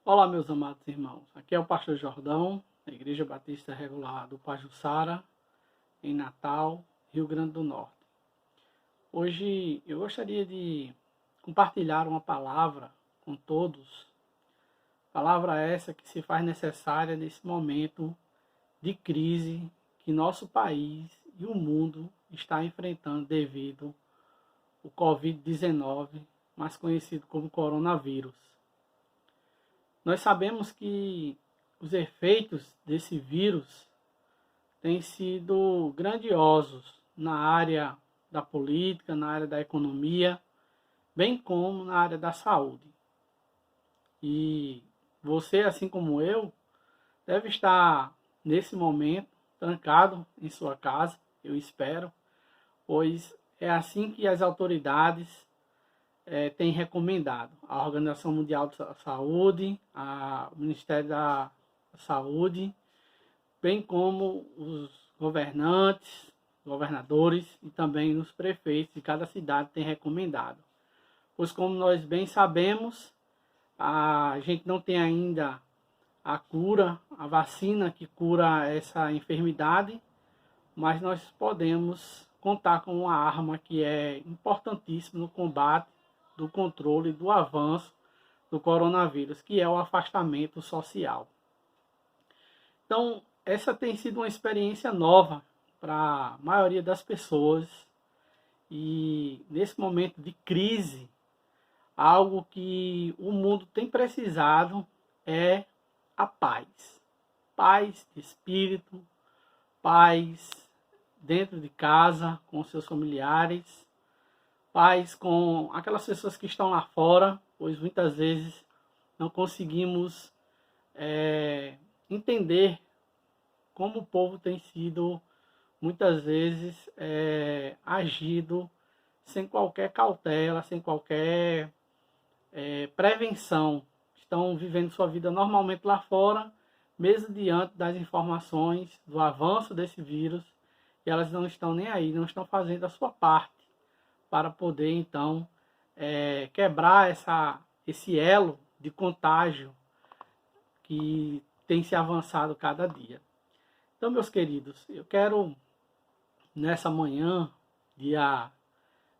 Olá, meus amados irmãos. Aqui é o pastor Jordão, da Igreja Batista Regular do Pajuçara, em Natal, Rio Grande do Norte. Hoje eu gostaria de compartilhar uma palavra com todos. Palavra essa que se faz necessária nesse momento de crise que nosso país e o mundo está enfrentando devido ao Covid-19, mais conhecido como coronavírus. Nós sabemos que os efeitos desse vírus têm sido grandiosos na área da política, na área da economia, bem como na área da saúde. E você, assim como eu, deve estar nesse momento trancado em sua casa, eu espero, pois é assim que as autoridades tem recomendado. A Organização Mundial da Saúde, o Ministério da Saúde, bem como os governantes, governadores e também os prefeitos de cada cidade têm recomendado. Pois como nós bem sabemos, a gente não tem ainda a cura, a vacina que cura essa enfermidade, mas nós podemos contar com uma arma que é importantíssima no combate do controle do avanço do coronavírus, que é o afastamento social. Então, essa tem sido uma experiência nova para a maioria das pessoas e nesse momento de crise, algo que o mundo tem precisado é a paz. Paz de espírito, paz dentro de casa, com seus familiares, paz com aquelas pessoas que estão lá fora, pois muitas vezes não conseguimos entender como o povo tem sido, muitas vezes, agido sem qualquer cautela, sem qualquer prevenção. Estão vivendo sua vida normalmente lá fora, mesmo diante das informações do avanço desse vírus, e elas não estão nem aí, não estão fazendo a sua parte para poder, então, quebrar esse elo de contágio que tem se avançado cada dia. Então, meus queridos, eu quero, nessa manhã, dia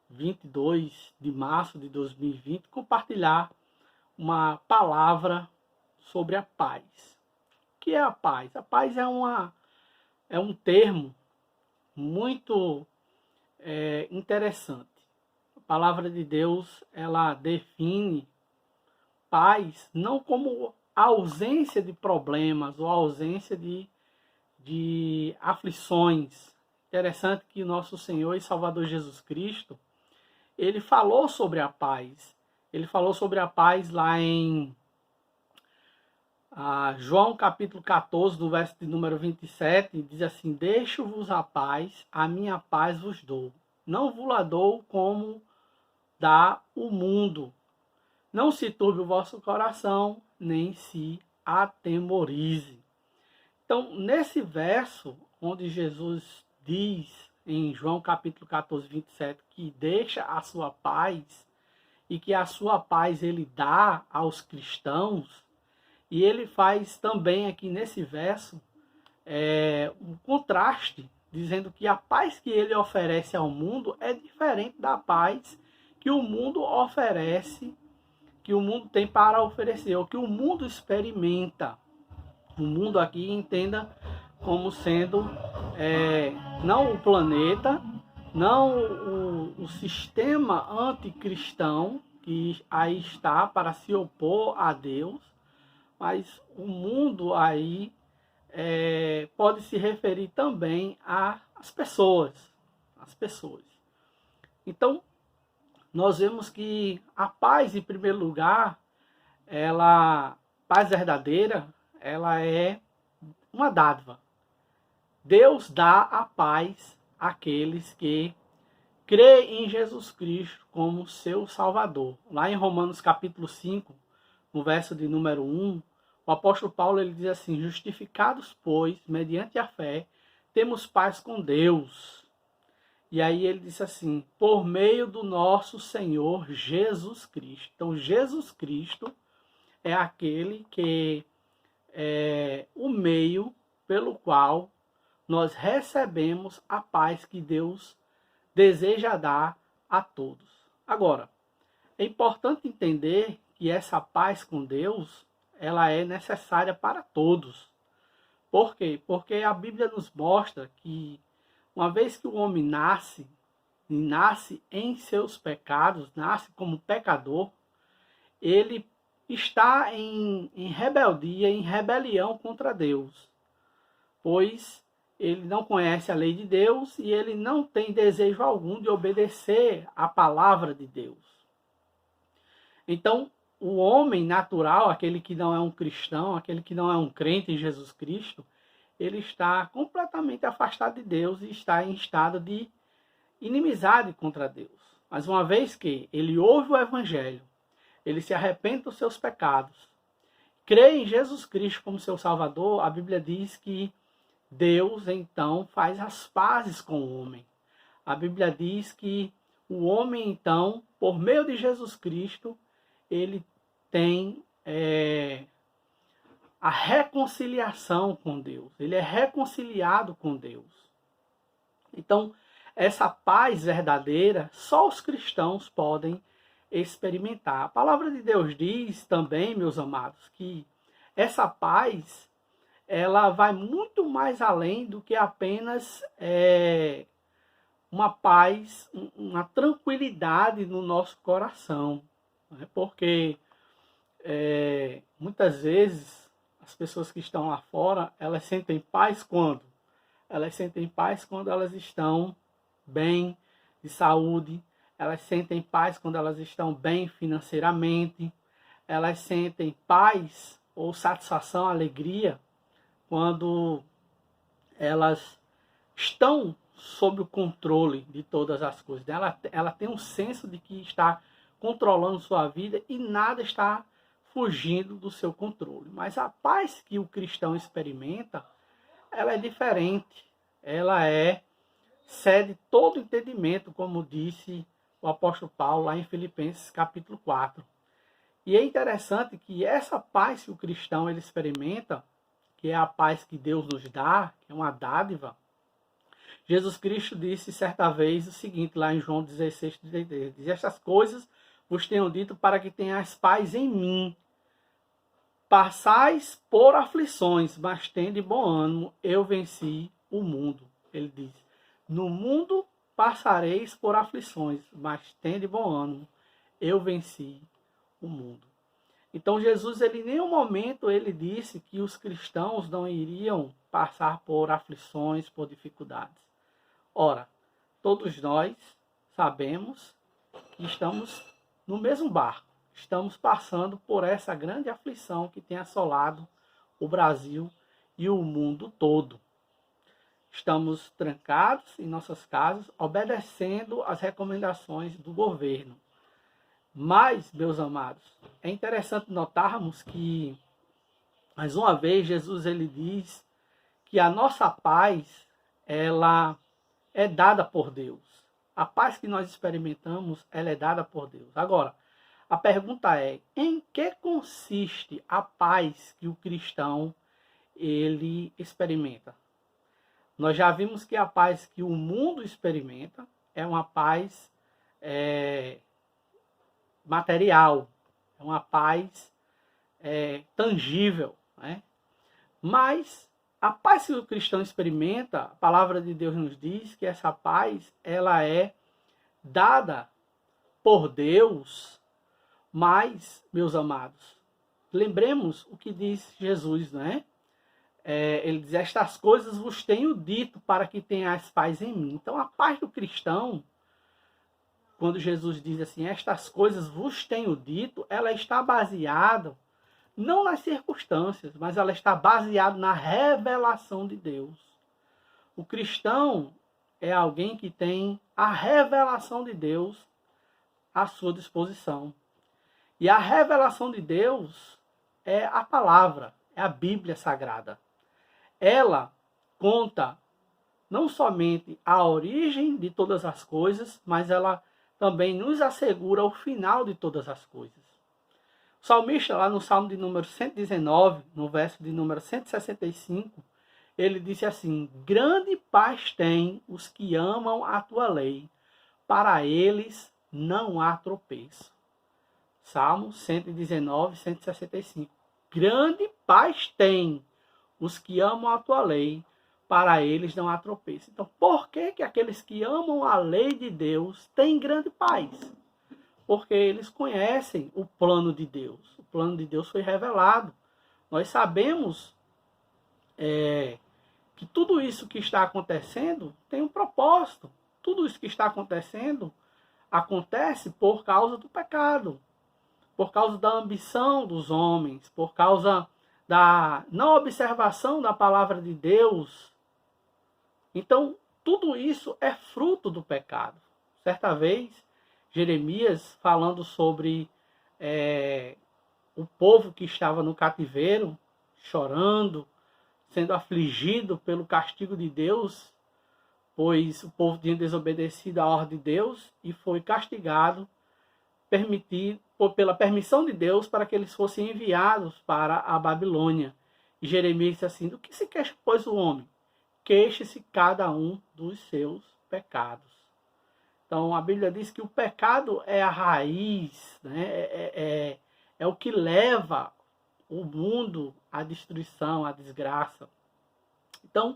22 de março de 2020, compartilhar uma palavra sobre a paz. O que é a paz? A paz é um termo muito interessante. A palavra de Deus, ela define paz não como a ausência de problemas ou a ausência de aflições. Interessante que o nosso Senhor e Salvador Jesus Cristo, ele falou sobre a paz. Ele falou sobre a paz lá em João capítulo 14, do verso de número 27, diz assim: deixo-vos a paz, a minha paz vos dou. Não vos dou como dá o mundo. Não se turbe o vosso coração, nem se atemorize. Então, nesse verso, onde Jesus diz, em João capítulo 14, 27, que deixa a sua paz, e que a sua paz ele dá aos cristãos, e ele faz também aqui nesse verso um contraste, dizendo que a paz que ele oferece ao mundo é diferente da paz que o mundo oferece, que o mundo tem para oferecer, ou que o mundo experimenta. O mundo aqui entenda como sendo não o planeta, não o sistema anticristão que aí está para se opor a Deus, mas o mundo aí pode se referir também às pessoas. As pessoas. Então, nós vemos que a paz, em primeiro lugar, paz verdadeira, ela é uma dádiva. Deus dá a paz àqueles que creem em Jesus Cristo como seu Salvador. Lá em Romanos capítulo 5, no verso de número 1, o apóstolo Paulo ele diz assim: justificados, pois, mediante a fé, temos paz com Deus. E aí ele disse assim: por meio do nosso Senhor Jesus Cristo. Então, Jesus Cristo é aquele que é o meio pelo qual nós recebemos a paz que Deus deseja dar a todos. Agora, é importante entender que essa paz com Deus, ela é necessária para todos. Por quê? Porque a Bíblia nos mostra que uma vez que o homem nasce em seus pecados, nasce como pecador, ele está em rebeldia, em rebelião contra Deus, pois ele não conhece a lei de Deus e ele não tem desejo algum de obedecer à palavra de Deus. Então, o homem natural, aquele que não é um cristão, aquele que não é um crente em Jesus Cristo, ele está completamente afastado de Deus e está em estado de inimizade contra Deus. Mas uma vez que ele ouve o Evangelho, ele se arrepende dos seus pecados, crê em Jesus Cristo como seu Salvador, a Bíblia diz que Deus, então, faz as pazes com o homem. A Bíblia diz que o homem, então, por meio de Jesus Cristo, ele tem a reconciliação com Deus. Ele é reconciliado com Deus. Então, essa paz verdadeira, só os cristãos podem experimentar. A palavra de Deus diz também, meus amados, que essa paz, ela vai muito mais além do que apenas uma paz, uma tranquilidade no nosso coração. Né? Porque muitas vezes as pessoas que estão lá fora, elas sentem paz quando? Elas sentem paz quando elas estão bem de saúde, elas sentem paz quando elas estão bem financeiramente, elas sentem paz ou satisfação, alegria, quando elas estão sob o controle de todas as coisas. Ela tem um senso de que está controlando sua vida e nada está fugindo do seu controle. Mas a paz que o cristão experimenta, ela é diferente. Ela cede todo entendimento, como disse o apóstolo Paulo lá em Filipenses capítulo 4. E é interessante que essa paz que o cristão ele experimenta, que é a paz que Deus nos dá, que é uma dádiva, Jesus Cristo disse certa vez o seguinte, lá em João 16, 33, diz: estas coisas vos tenho dito para que tenhais paz em mim. Passais por aflições, mas tende bom ânimo, eu venci o mundo. Ele diz, no mundo passareis por aflições, mas tende bom ânimo, eu venci o mundo. Então Jesus, ele em nenhum momento ele disse que os cristãos não iriam passar por aflições, por dificuldades. Ora, todos nós sabemos que estamos no mesmo barco. Estamos passando por essa grande aflição que tem assolado o Brasil e o mundo todo. Estamos trancados em nossas casas, obedecendo às recomendações do governo. Mas, meus amados, é interessante notarmos que, mais uma vez, Jesus ele diz que a nossa paz, ela é dada por Deus. A paz que nós experimentamos, ela é dada por Deus. Agora, a pergunta é, em que consiste a paz que o cristão ele experimenta? Nós já vimos que a paz que o mundo experimenta é uma paz material, é uma paz tangível, né? Mas a paz que o cristão experimenta, a palavra de Deus nos diz que essa paz ela é dada por Deus. Mas, meus amados, lembremos o que diz Jesus, né? Ele diz, estas coisas vos tenho dito para que tenhais paz em mim. Então, a paz do cristão, quando Jesus diz assim, estas coisas vos tenho dito, ela está baseada, não nas circunstâncias, mas ela está baseada na revelação de Deus. O cristão é alguém que tem a revelação de Deus à sua disposição. E a revelação de Deus é a palavra, é a Bíblia Sagrada. Ela conta não somente a origem de todas as coisas, mas ela também nos assegura o final de todas as coisas. O salmista, lá no Salmo de número 119, no verso de número 165, ele disse assim: grande paz tem os que amam a tua lei, para eles não há tropeço. Salmo 119, 165. Grande paz tem os que amam a tua lei, para eles não há tropeço. Então, por que que aqueles que amam a lei de Deus têm grande paz? Porque eles conhecem o plano de Deus. O plano de Deus foi revelado. Nós sabemos que tudo isso que está acontecendo tem um propósito. Tudo isso que está acontecendo acontece por causa do pecado, por causa da ambição dos homens, por causa da não observação da palavra de Deus. Então, tudo isso é fruto do pecado. Certa vez, Jeremias, falando sobre o povo que estava no cativeiro, chorando, sendo afligido pelo castigo de Deus, pois o povo tinha desobedecido à ordem de Deus e foi castigado, pela permissão de Deus, para que eles fossem enviados para a Babilônia. E Jeremias disse assim: do que se queixa, pois, o homem? Queixe-se cada um dos seus pecados. Então, a Bíblia diz que o pecado é a raiz, né? É o que leva o mundo à destruição, à desgraça. Então,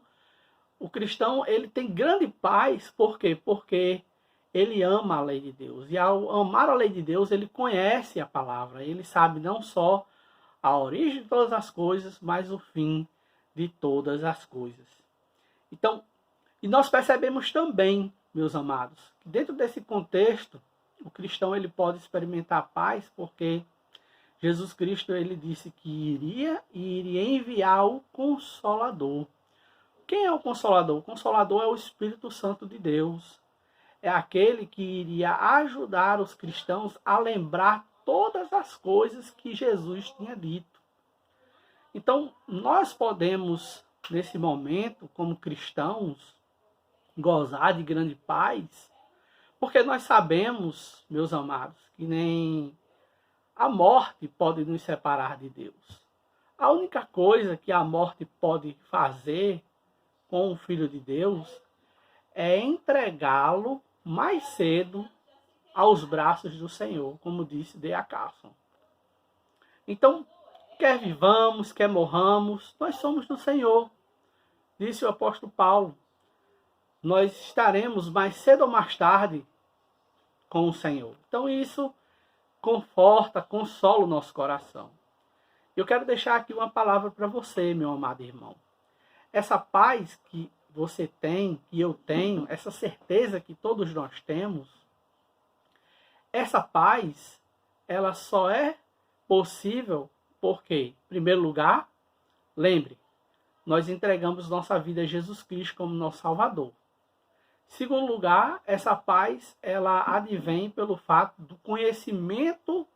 o cristão, ele tem grande paz, por quê? Porque ele ama a lei de Deus. E ao amar a lei de Deus, ele conhece a palavra. Ele sabe não só a origem de todas as coisas, mas o fim de todas as coisas. Então, e nós percebemos também, meus amados, que dentro desse contexto, o cristão ele pode experimentar paz, porque Jesus Cristo ele disse que iria enviar o Consolador. Quem é o Consolador? O Consolador é o Espírito Santo de Deus. É aquele que iria ajudar os cristãos a lembrar todas as coisas que Jesus tinha dito. Então, nós podemos, nesse momento, como cristãos, gozar de grande paz, porque nós sabemos, meus amados, que nem a morte pode nos separar de Deus. A única coisa que a morte pode fazer com o Filho de Deus é entregá-lo mais cedo aos braços do Senhor, como disse D.A. Carson. Então, quer vivamos, quer morramos, nós somos do Senhor. Disse o apóstolo Paulo. Nós estaremos mais cedo ou mais tarde com o Senhor. Então isso conforta, consola o nosso coração. Eu quero deixar aqui uma palavra para você, meu amado irmão. Essa paz que você tem, que eu tenho, essa certeza que todos nós temos, essa paz, ela só é possível porque, em primeiro lugar, lembre, nós entregamos nossa vida a Jesus Cristo como nosso Salvador. Segundo lugar, essa paz, ela advém pelo fato do conhecimento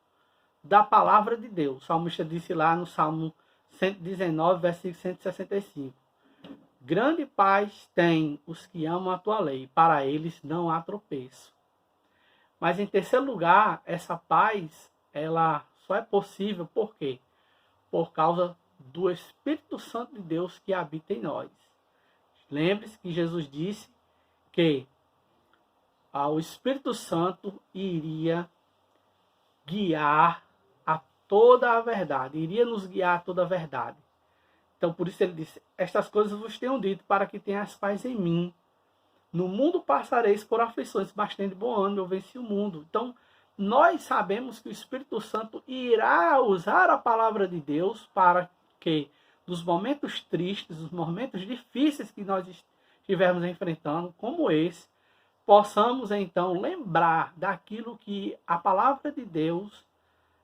da palavra de Deus. O salmista disse lá no Salmo 119, versículo 165. Grande paz tem os que amam a tua lei, para eles não há tropeço. Mas em terceiro lugar, essa paz, ela só é possível por quê? Por causa do Espírito Santo de Deus que habita em nós. Lembre-se que Jesus disse que o Espírito Santo iria guiar a toda a verdade, iria nos guiar a toda a verdade. Então, por isso ele disse, estas coisas vos tenho dito, para que tenhas paz em mim. No mundo passareis por aflições, mas tende bom ânimo, eu venci o mundo. Então, nós sabemos que o Espírito Santo irá usar a palavra de Deus para que, nos momentos tristes, nos momentos difíceis que nós estivermos enfrentando, como esse, possamos então lembrar daquilo que a palavra de Deus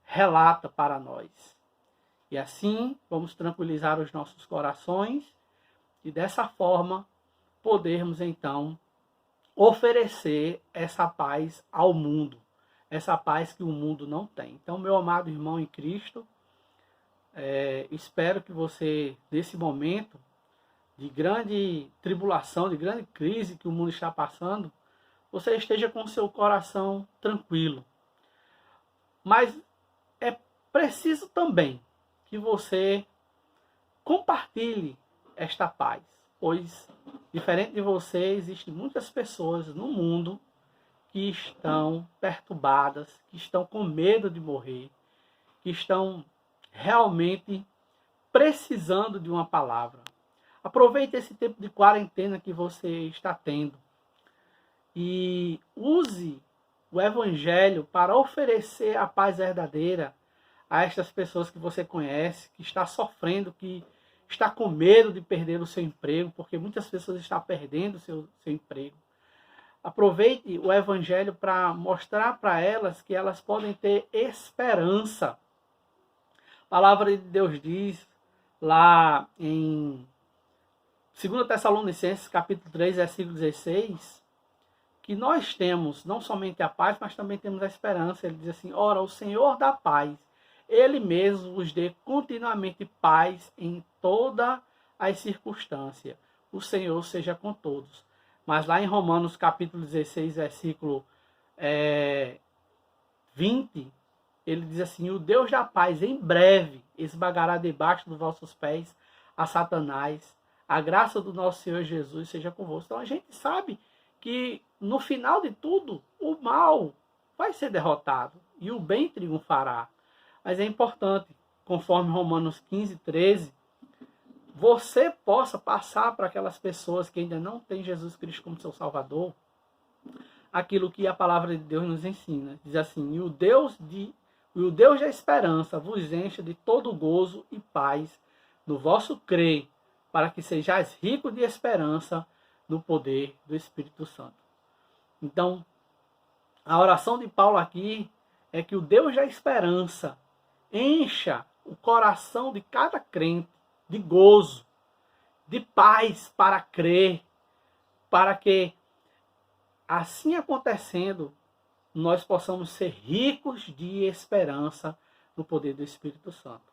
relata para nós. E assim vamos tranquilizar os nossos corações e dessa forma podermos então oferecer essa paz ao mundo, essa paz que o mundo não tem. Então, meu amado irmão em Cristo, espero que você, nesse momento de grande tribulação, de grande crise que o mundo está passando, você esteja com seu coração tranquilo. Mas é preciso também que você compartilhe esta paz, pois, diferente de você, existem muitas pessoas no mundo que estão perturbadas, que estão com medo de morrer, que estão realmente precisando de uma palavra. Aproveite esse tempo de quarentena que você está tendo e use o Evangelho para oferecer a paz verdadeira a estas pessoas que você conhece, que está sofrendo, que está com medo de perder o seu emprego, porque muitas pessoas estão perdendo o seu emprego. Aproveite o Evangelho para mostrar para elas que elas podem ter esperança. A palavra de Deus diz lá em 2 Tessalonicenses, capítulo 3, versículo 16, que nós temos não somente a paz, mas também temos a esperança. Ele diz assim: ora, o Senhor da paz, Ele mesmo vos dê continuamente paz em todas as circunstâncias. O Senhor seja com todos. Mas lá em Romanos capítulo 16, versículo 20, ele diz assim: o Deus da paz em breve esmagará debaixo dos vossos pés a Satanás. A graça do nosso Senhor Jesus seja convosco. Então a gente sabe que no final de tudo o mal vai ser derrotado e o bem triunfará. Mas é importante, conforme Romanos 15, 13, você possa passar para aquelas pessoas que ainda não têm Jesus Cristo como seu Salvador, aquilo que a palavra de Deus nos ensina. Diz assim: e o Deus da esperança vos encha de todo gozo e paz no vosso crer, para que sejais ricos de esperança no poder do Espírito Santo. Então, a oração de Paulo aqui é que o Deus da esperança encha o coração de cada crente de gozo, de paz para crer, para que, assim acontecendo, nós possamos ser ricos de esperança no poder do Espírito Santo.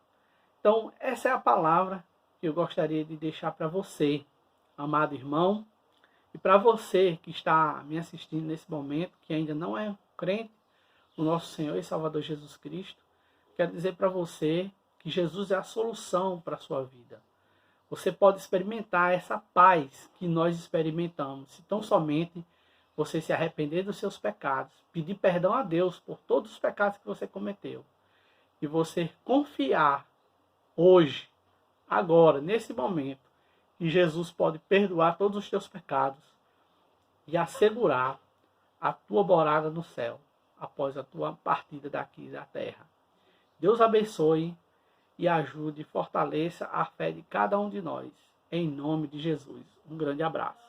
Então, essa é a palavra que eu gostaria de deixar para você, amado irmão, e para você que está me assistindo nesse momento, que ainda não é crente no nosso Senhor e Salvador Jesus Cristo. Quero dizer para você que Jesus é a solução para a sua vida. Você pode experimentar essa paz que nós experimentamos, se tão somente você se arrepender dos seus pecados, pedir perdão a Deus por todos os pecados que você cometeu, e você confiar hoje, agora, nesse momento, que Jesus pode perdoar todos os teus pecados e assegurar a tua morada no céu após a tua partida daqui da terra. Deus abençoe e ajude e fortaleça a fé de cada um de nós. Em nome de Jesus. Um grande abraço.